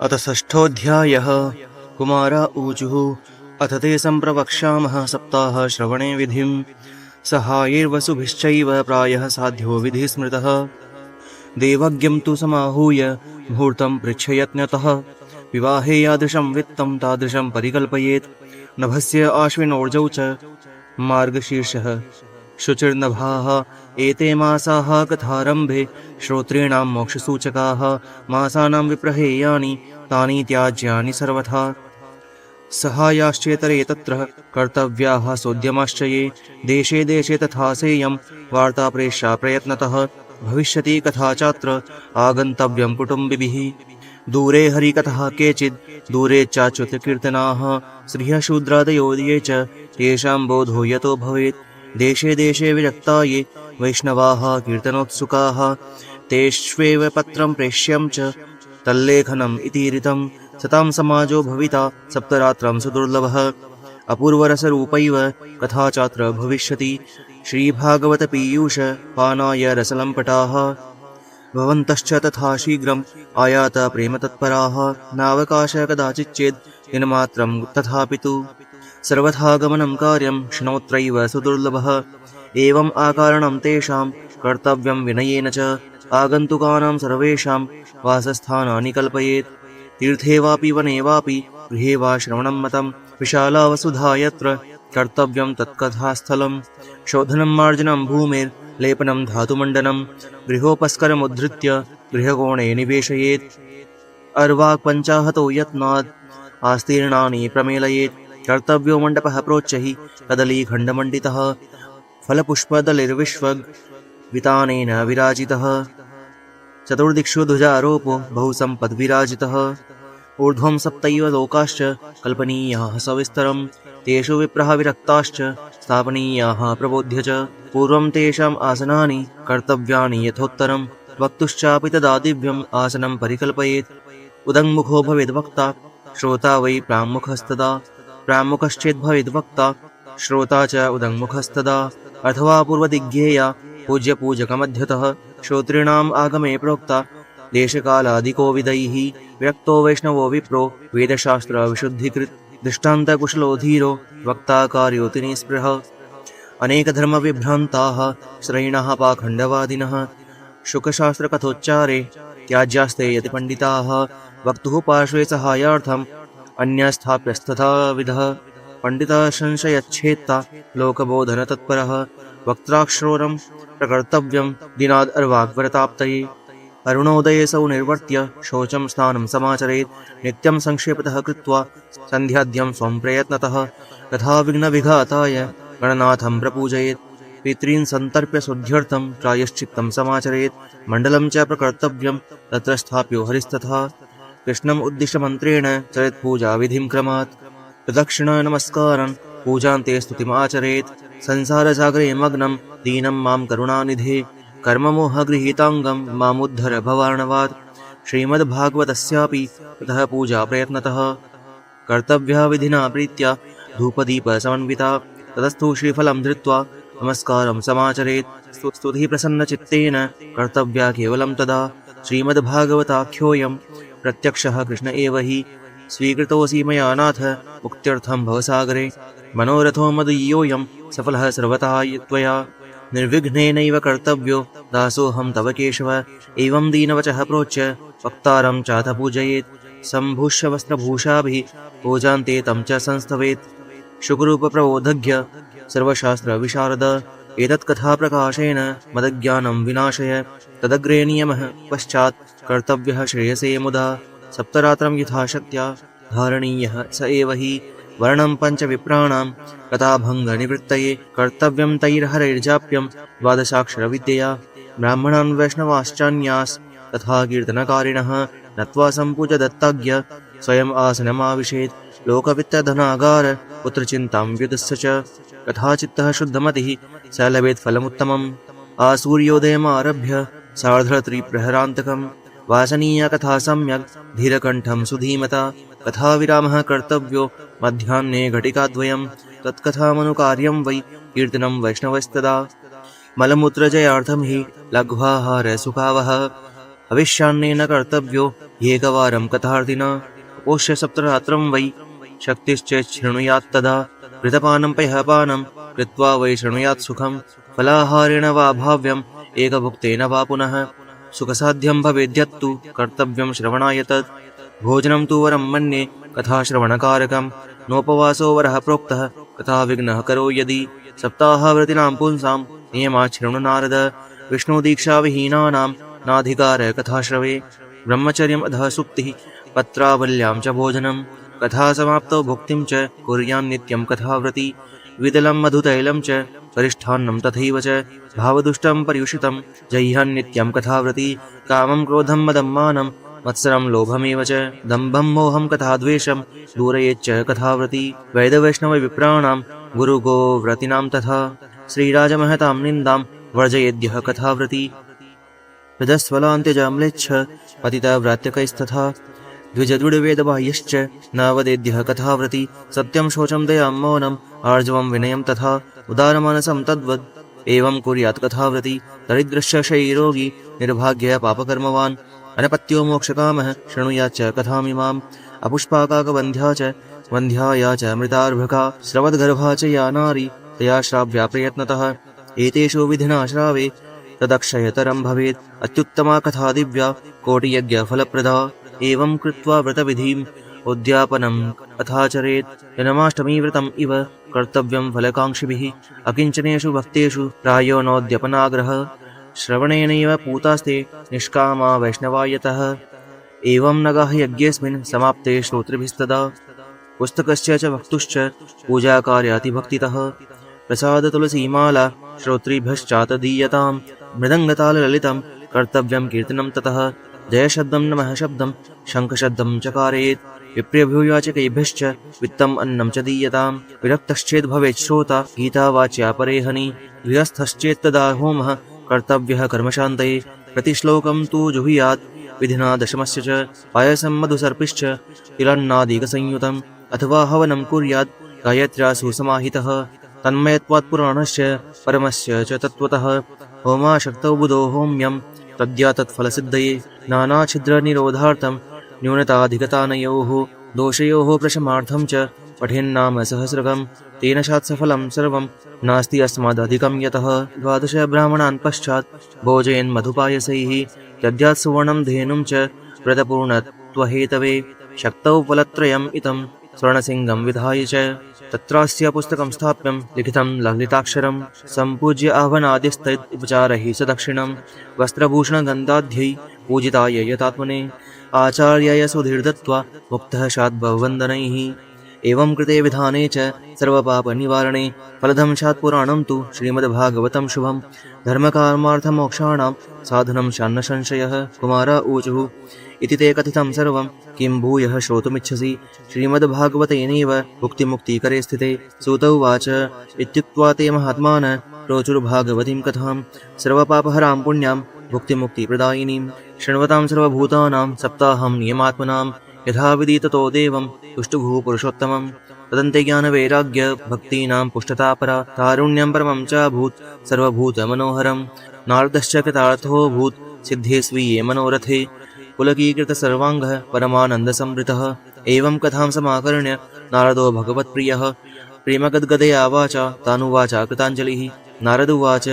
अथ षष्ठोऽध्यायः। कुमारा ऊचुः अथ ते सम्प्रवक्ष्यामः सप्ताह श्रवणे विधिं सहायैर्वसुभिश्चैव प्रायः साध्यो विधिः स्मृतः। देवज्ञं तु समाहूय मुहूर्तं पृच्छयत्नतः विवाहे यादृशं वित्तं तादृशं परिकल्पयेत्। नभस्य आश्विनोर्जौ च मार्गशीर्षः शुचिर्नभाः एते मासाः कथारम्भे श्रोतॄणां मोक्षसूचकाः। मासानां विप्रहेयानि तानि त्याज्यानि सर्वथा। सहायाश्चेतरे तत्र कर्तव्याः सोद्यमाश्च ये देशे देशे तथा सेयं वार्ता प्रेष्या प्रयत्नतः। भविष्यति कथा चात्र आगन्तव्यं कुटुम्बिभिः। दूरे हरिकथः केचित् दूरे चाच्युतकीर्तनाः स्त्रियशूद्रादयो ये च तेषां बोधो यतो भवेत्। देशे देशे विरक्ता ये वैष्णवाः कीर्तनोत्सुकाः तेष्वेव पत्रं प्रेष्यं च तल्लेखनम् इति ऋतं। सतां समाजो भविता सप्तरात्रं सुदुर्लभः। अपूर्वरसरूपैव कथा चात्र भविष्यति। श्रीभागवतपीयूष पानाय रसलम्पटाः भवन्तश्च तथा शीघ्रम् आयात प्रेमतत्पराः। नावकाश कदाचिच्चेत् दिनमात्रं तथापि तु सर्वथा गमनं कार्यं शृणोत्रैव सुदुर्लभः। एवम् आकारणं तेषां कर्तव्यं विनयेन च आगन्तुकानां सर्वेषां वासस्थानानि कल्पयेत्। तीर्थे वापि वने वापि गृहे वा श्रवणं मतं विशाला वसुधा यत्र कर्तव्यं तत्कथास्थलं। शोधनं मार्जनं भूमिर्लेपनं धातुमण्डनं गृहोपस्करमुद्धृत्य गृहकोणे निवेशयेत्। अर्वाक् पञ्चाहतो यत्नाद् आस्तीर्णानि प्रमेलयेत्। कर्तव्यो मण्डपः प्रोच्चैः कदलीखण्डमण्डितः फलपुष्पदलिर्विश्वग् वितानेन विराजितः। चतुर्दिक्षु ध्वजारोपो बहुसम्पद्विराजितः। ऊर्ध्वं सप्तैव लोकाश्च कल्पनीयाः सविस्तरं। तेषु विप्रः विरक्ताश्च स्थापनीयाः प्रबोध्य च। पूर्वं तेषाम् आसनानि कर्तव्यानि यथोत्तरं वक्तुश्चापि तदा दिव्यम् आसनं परिकल्पयेत्। उदङ्मुखो भवेद्वक्ता श्रोता वै प्राङ्मुखस्तदा। प्राङ्मुखश्चेद्भवेद्वक्ता श्रोता च उदङ्मुखस्तदा। अथवा पूर्वदिग्गेया पूज्यपूजकमध्यतः श्रोतॄणाम् आगमे प्रोक्ता देशकालादिकोविदैः। व्यक्तो वैष्णवो विप्रो वेदशास्त्रविशुद्धिकृत् दृष्टान्तकुशलो धीरो वक्ता कार्योऽति निःस्पृहः। अनेकधर्मविभ्रान्ताः श्रयिणः पाखण्डवादिनः शुकशास्त्रकथोच्चारे त्याज्यास्ते यतिपण्डिताः। वक्तुः पार्श्वे सहायार्थम् अन्यस्थाप्यस्तथाविधः। पण्डितः संशयच्छेत्ता लोकबोधनतत्परः वक्त्राक्षरोरं प्रकर्तव्यं दिनाद् अर्वाग्वरताप्तये। अरुणोदये सौ निर्वर्त्य शौचं स्नानं समाचरेत्। नित्यं संक्षेपतः कृत्वा सन्ध्याद्यं स्वं प्रयत्नतः तथा विघ्नविघाताय गणनाथं प्रपूजयेत्। पितॄन् सन्तर्प्य शुद्ध्यर्थं प्रायश्चित्तं समाचरेत्। मण्डलं च प्रकर्तव्यं तत्र स्थाप्यो हरिस्तथा। कृष्णम् उद्दिश्य मन्त्रेण चरेत् पूजा विधिं क्रमात्। प्रदक्षिणा नमस्कारं पूजान्ते स्तुतिमाचरेत्। संसारसागरे मग्नं दीनं मां करुणानिधे कर्ममोहगृहीताङ्गं मामुद्धर भवार्णवात्। श्रीमद्भागवतस्यापि ततः पूजा प्रयत्नतः कर्तव्या विधिना प्रीत्या धूपदीपसमन्विता। ततस्तु श्रीफलं धृत्वा नमस्कारं समाचरेत्। स्तुतिः प्रसन्नचित्तेन कर्तव्या केवलं तदा। श्रीमद्भागवताख्योऽयं प्रत्यक्षः कृष्ण एव हि। स्वीकृतोऽसि मया नाथ मुक्त्यर्थं भवसागरे। मनोरथो मदीयोऽयं सफलः सर्वथा त्वया। निर्विघ्नेनैव कर्तव्यो दासोऽहं तव केशव। एवं दीनवचः प्रोच्य वक्तारं चाथ पूजयेत्। सम्भूष्य वस्त्रभूषाभिः पूजान्ते तं च संस्थवेत्। शुकरूपप्रबोधज्ञ सर्वशास्त्रविशारद एतत्कथाप्रकाशेन मदज्ञानं विनाशय। तदग्रे नियमः पश्चात् कर्तव्यः श्रेयसे मुदा। सप्तरात्रं यथाशक्त्या धारणीयः स एव हि। वर्णं पञ्चविप्राणां कथाभङ्गनिवृत्तये कर्तव्यं तैर्हरैर्जाप्यं द्वादशाक्षरविद्यया। ब्राह्मणान् वैष्णवाश्चान्यास् तथा कीर्तनकारिणः नत्वा सम्पूज्य दत्ताज्ञ स्वयम् आसनमाविशेत्। लोकवित्तधनागार पुत्रचिन्तां व्युदस्य च कथाचित्तः शुद्धमतिः स लभेत् फलमुत्तमम्। आसूर्योदयमारभ्य सार्धत्रिप्रहरान्तकं वासनीया कथा सम्यक् धीरकण्ठं सुधीमता। कथाविरामः कर्तव्यो मध्याह्ने घटिकाद्वयं। तत्कथामनुकार्यं वै कीर्तनं वैष्णवस्तदा। मलमूत्रजयार्थं हि लघ्वाहारसुखावः हविष्यान्नेन कर्तव्यो एकवारं कथार्थिना उपोष्य सप्तरात्रं वै शक्तिश्चेत् शृणुयात्तदा घृतपानं पयःपानं कृत्वा वै शृणुयात् सुखं फलाहारेण वा भाव्यम् एकभुक्तेन वा पुनः सुखसाध्यं भवेद्यत्तु कर्तव्यं श्रवणाय तत् भोजनं तु वरं मन्ये कथाश्रवणकारकं नोपवासो वरः प्रोक्तः कथाविघ्नः करो यदि सप्ताहव्रतीनां पुंसां नियमाच्छृणु नारद विष्णुदीक्षाविहीनानां नाधिकार कथाश्रवे ब्रह्मचर्यम् अधः सुक्तिः पत्रावल्यां च भोजनं कथासमाप्तौ भुक्तिं च कुर्यान्नित्यं कथाव्रती विदलं मधुतैलं च परिष्ठान्नं तथैव च भावदुष्टं पर्युषितं जह्यान्नित्यं कथाव्रती कामं क्रोधं मदं मानं मत्सरं लोभमेव च दम्भं मोहं कथाद्वेषं दूरयेच्च कथाव्रती वैदवैष्णवविप्राणां गुरुगोव्रतीनां तथा श्रीराजमहतां निन्दां वर्जयेद्यः कथाव्रती हृदस्वलान्त्यजाम्लेच्छ पतितव्रात्यकैस्तथा द्विजदृढवेदबाह्यश्च न वदेद्यः कथाव्रती सत्यं शोचं दयां मौनम् आर्जवं विनयं तथा उदारमानसं तद्वद् एवं कुर्यात् कथाव्रती दरिद्रश्च क्षयरोगी निर्भाग्यः पापकर्मवान् अनपत्यो मोक्षकामः शृणुयाच्च कथामिमाम् अपुष्पाकाकवन्ध्या च वन्ध्याया च मृतार्भका स्रवद्गर्भा च या नारी तया श्राव्या प्रयत्नतः एतेषु विधिना श्रावे तदक्षयतरं भवेत् अत्युत्तमा कथा दिव्या कोटियज्ञफलप्रदा एवं कृत्वा व्रतविधिम् उद्यापनम् अथाचरेत् जन्माष्टमीव्रतम् इव कर्तव्यं फलकाङ्क्षिभिः अकिञ्चनेषु भक्तेषु प्रायो नोद्यपनाग्रह श्रवणेनैव पूतास्ते निष्कामा वैष्णवायतः एवं नगाः यज्ञेऽस्मिन् समाप्ते श्रोतृभिस्तदा पुस्तकस्य च वक्तुश्च पूजाकार्यातिभक्तितः प्रसादतुलसीमाला श्रोतृभ्यश्चातदीयतां मृदङ्गताललितं कर्तव्यं कीर्तनं ततः जयशब्दं नमः शब्दं शङ्खशब्दं चकारेत् विप्रेभ्योयाचकैभ्यश्च वित्तम् अन्नं च दीयतां विरक्तश्चेद् भवेत् श्रोता गीतावाच्या परेहनि गृहस्थश्चेत्तदा होमः कर्तव्यः कर्मशान्तये प्रतिश्लोकं तु जुहुयात् विधिना दशमस्य च पायसं मधुसर्पिश्च तिलन्नादिकसंयुतम् अथवा हवनं कुर्यात् गायत्र्या सुसमाहितः तन्मयत्वात् पुराणस्य परमस्य च तत्त्वतः होमाशक्तौ बुधो होम्यं तद्या तत्फलसिद्धये नानाछिद्रनिरोधार्थं न्यूनताधिकतानयोः दोषयोः प्रशमार्थं च पठेन्नाम सहस्रकं तेन शात्सफलं सर्वं नास्ति अस्मादधिकं यतः द्वादश ब्राह्मणान् पश्चात् भोजयन् मधुपायसैः दद्यात् सुवर्णं धेनुं च व्रतपूर्णत्वहेतवे शक्तौ फलत्रयम् इतं स्वर्णसिंहं विधाय च तत्रास्य पुस्तकं स्थाप्यं लिखितं ललिताक्षरं सम्पूज्य आह्वनादिस्तैत् उपचारैः स दक्षिणं वस्त्रभूषणगन्धाद्यै पूजिताय यतात्मने आचार्याय सुधीर्दत्वा मुक्तः शाद्भववन्दनैः एवं कृते विधाने च सर्वपापनिवारणे फलदं शात्पुराणं तु श्रीमद्भागवतं शुभं धर्मकार्मार्थमोक्षाणां साधनं शान्नसंशयः कुमार ऊचुः इति ते कथितं सर्वं किं भूयः श्रोतुमिच्छसि श्रीमद्भागवतेनैव मुक्तिमुक्तिकरे स्थिते सूत उवाच इत्युक्त्वा ते महात्मान प्रोचुर्भागवतीं कथां सर्वपापहरां पुण्यां मुक्तिमुक्तिप्रदायिनीं शृण्वतां सर्वभूतानां सप्ताहं नियमात्मनां यथा विदिततो देवं तुष्टुभुः पुरुषोत्तमं तदन्ते ज्ञानवैराग्य भक्तीनां पुष्टतापरा तारुण्यं परमं चाभूत् सर्वभूतमनोहरं नारदश्च कृतार्थोऽभूत् सिद्धे स्वीये मनोरथे पुलकीकृतसर्वाङ्गः परमानन्दसंवृतः एवं कथां समाकर्ण्य नारदो भगवत्प्रियः प्रेमगद्गदया वाचा तानुवाचा कृताञ्जलिः नारद उवाच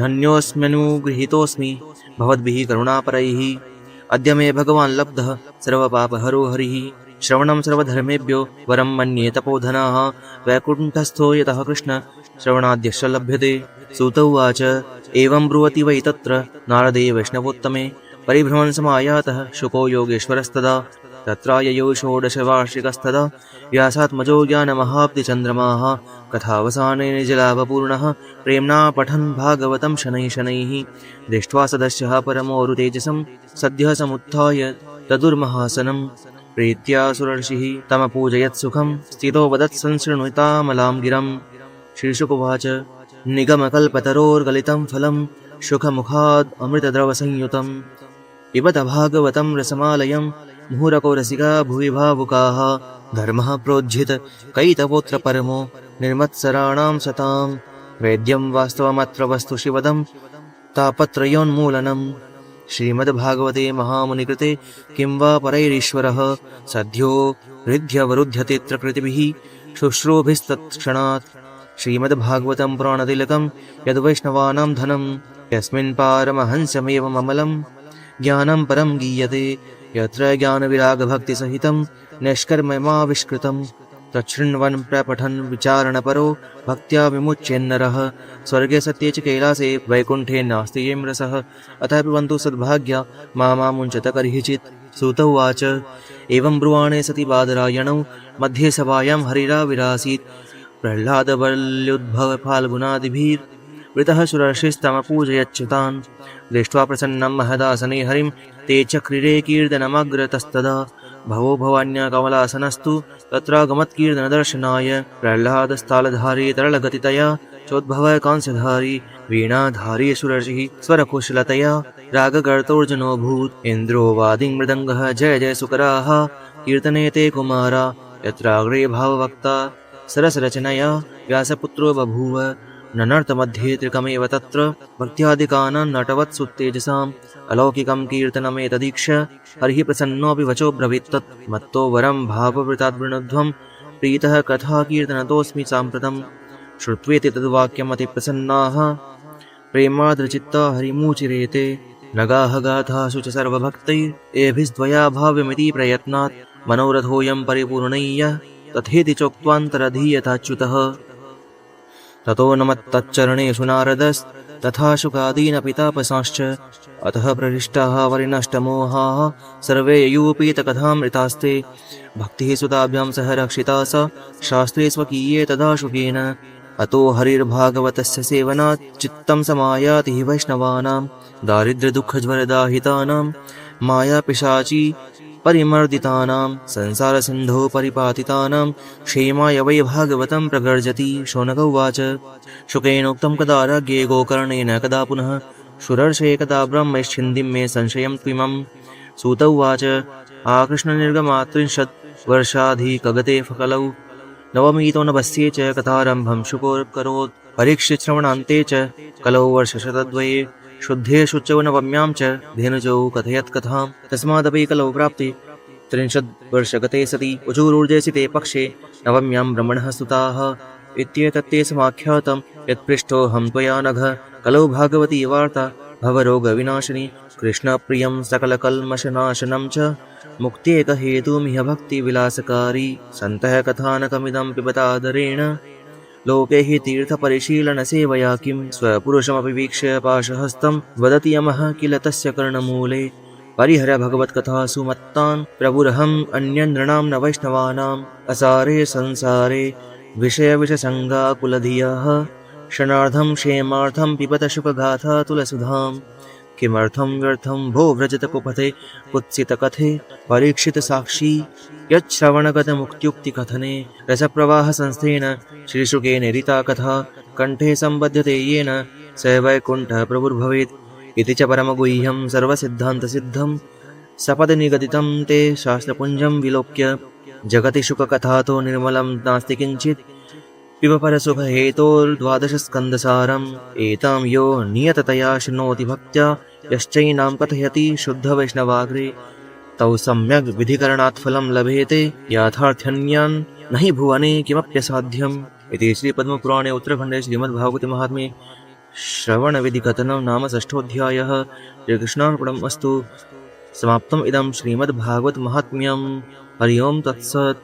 धन्योऽस्म्यनुगृहीतोऽस्मि भवद्भिः करुणापरैः अद्य मे भगवान् लब्धः सर्वपापहरो हरिः श्रवणं सर्वधर्मेभ्यो वरं मन्ये तपोधनाः वैकुण्ठस्थो यतः कृष्ण श्रवणाद्यश्च लभ्यते सूत उवाच एवं ब्रुवति वै तत्र नारदे वैष्णवोत्तमे परिभ्रमन् समायातः शुको योगेश्वरस्तदा तत्राययौ षोडशवार्षिकस्तदा व्यासात्मजो ज्ञानमहाब्धिचन्द्रमाः कथावसाने निजलाभपूर्णः प्रेम्णा पठन् भागवतं शनैः शनैः दृष्ट्वा सदस्यः परमोरुतेजसं सद्यः समुत्थाय तदुर्महासनं प्रीत्या सुरर्षिः तमपूजयत् सुखं स्थितो वदत् संशृणुतामलां गिरं श्रीशुकुवाच निगमकल्पतरोर्गलितं फलं शुकमुखाद् अमृतद्रवसंयुतं पिबत भागवतं रसमालयं मुहुरको रसिका भुवि भावुकाः धर्मः प्रोज्झित कैतवोऽत्र परमो निर्मत्सराणां सतां वेद्यं वास्तवमत्र वस्तु शिवदं तापत्रयोन्मूलनं श्रीमद्भागवते महामुनिकृते किं वा परैरीश्वरः सद्यो हृद्यवरुध्यतेऽत्र कृतिभिः शुश्रूभिस्तत्क्षणात् श्रीमद्भागवतं पुराणतिलकं यद्वैष्णवानां धनं यस्मिन् पारमहंसमेवममलं ज्ञानं परं गीयते यत्र ज्ञानविरागभक्तिसहितं निष्कर्ममाविष्कृतं तच्छृण्वन् प्रपठन् विचारणपरो भक्त्या विमुच्यन्नरः स्वर्गे सत्ये च कैलासे वैकुण्ठे नास्ति यें रसः अतः पिबन्तु सद्भाग्या मामुञ्चत कर्हिचित्। सूत उवाच एवं ब्रुवाणे सति बादरायणौ मध्ये सभायां हरिराविरासीत् प्रह्लादबल्युद्भव फाल्गुनादिभिर्वृतः सुरर्षिस्तमपूजयच्युतान् दृष्ट्वा प्रसन्नं महदासने हरिं ते चक्रिरे कीर्तनमग्रतस्तदा भवो भवान्या कमलासनस्तु तत्रागमत्कीर्तनदर्शनाय प्रह्लादस्थालधारी तरलगतितया चोद्भव कांस्यधारी वीणाधारी सुरर्षिः स्वरकुशलतया रागगर्तोर्जनोऽभूत् इन्द्रो वादिं मृदङ्गः जय जय सुकराः कीर्तने ते कुमारा यत्राग्रे भाववक्ता सरसरचनया व्यासपुत्रो बभूव ननर्तमध्ये त्रिकमेव तत्र भक्त्यादिकानां नटवत्सुतेजसाम् अलौकिकं कीर्तनमेतदीक्ष्य हरिः प्रसन्नोऽपि वचो ब्रवीत्तत् मत्तो वरं भाववृताद्वृणध्वं प्रीतः कथा कीर्तनतोऽस्मि साम्प्रतं श्रुत्वेति तद्वाक्यमतिप्रसन्नाः प्रेमाद्रचित्ता हरिमुचिरेते नगाः गाथासु च सर्वभक्तैरेभिस्त्वया भाव्यमिति प्रयत्नात् मनोरथोऽयं परिपूर्णय्य तथेति चोक्त्वान्तरधीयताच्युतः ततो नमत्तच्चरणेषु नारदस्तथा शुकादीनपि तापसांश्च अतः प्रविष्टाः वरिनष्टमोहाः सर्वे ययूपीतकथामृतास्ते भक्तिः सुताभ्यां सह रक्षिता स शास्त्रे स्वकीये तदा शुकेन अतो हरिर्भागवतस्य सेवनात् चित्तं समायाति हि वैष्णवानां दारिद्र्यदुःखज्वरदाहितानां मायापिशाची परिमर्दितानां संसारसिन्धौ परिपातितानां क्षेमाय वै भागवतं प्रगर्जति। शौनक उवाच शुकेनोक्तं कदा राज्ञे गोकर्णेन कदा पुनः शुरर्षे कदा ब्रह्मैश्छिन्दिं मे संशयं त्विमम्। सूत उवाच आकृष्णनिर्गमात्रिंशत् वर्षाधिकगते कलौ नवमीतो नभस्ये च कथारम्भं शुकोऽकरोत् परीक्षितश्रवणान्ते च कलौ वर्षशतद्वये शुद्धे शुच्च नवम्यां च धेनुजौ कथयत् कथां तस्मादपि कलौ प्राप्ते 30 वर्षगते सति उजूरूर्जयसिते पक्षे नवम्यां ब्रह्मणः स्तुताः इत्येतत्ते समाख्यातं यत्पृष्टोऽहं त्वया नघ कलौ भागवती वार्ता भवरोगविनाशिनी कृष्णप्रियं सकलकल्मषनाशनं च मुक्त्येकहेतुमिह भक्तिविलासकारी सन्तः कथानकमिदं पिबतादरेण लोके हि तीर्थपरिशीलनसेवया किं स्वपुरुषमपि वीक्ष्य पाशहस्तं वदति यमः किल तस्य कर्णमूले परिहर भगवत्कथासु मत्तान् प्रभुरहम् अन्यनृणां न वैष्णवानाम् असारे संसारे विषयविषसङ्गाकुलधियः क्षणार्धं क्षेमार्थं पिबत शुकगाथा तुलसुधाम् किमर्थं व्यर्थं भो व्रजत कुपथे कुत्सितकथे परीक्षितसाक्षी यच्छ्रवणगतमुक्त्युक्तिकथने रसप्रवाहसंस्थेन श्रीशुकेन रीता कथा कण्ठे सम्बध्यते येन स वैकुण्ठः प्रभुर्भवेत् इति च परमगुह्यं सर्वसिद्धान्तसिद्धं सपदनिगदितं ते शास्त्रपुञ्जं विलोक्य जगति शुककथातो निर्मलं नास्ति किञ्चित् पिब परसुखहेतोर्द्वादशस्कन्धसारम् एतां यो नियततया शृणोति भक्त्या यश्चैनां कथयति शुद्धवैष्णवाग्रे तौ सम्यग् विधिकरणात् फलं लभेते याथार्थ्यन्यान् न हि भुवने किमप्यसाध्यम्। इति श्रीपद्मपुराणे उत्तरखण्डे श्रीमद्भागवते महात्म्ये श्रवणविधिकथनं नाम 6ष्ठोऽध्यायः। श्रीकृष्णार्पणमस्तु। समाप्तम् इदं श्रीमद्भागवत महात्म्यम्। हरि ओं तत्सत्।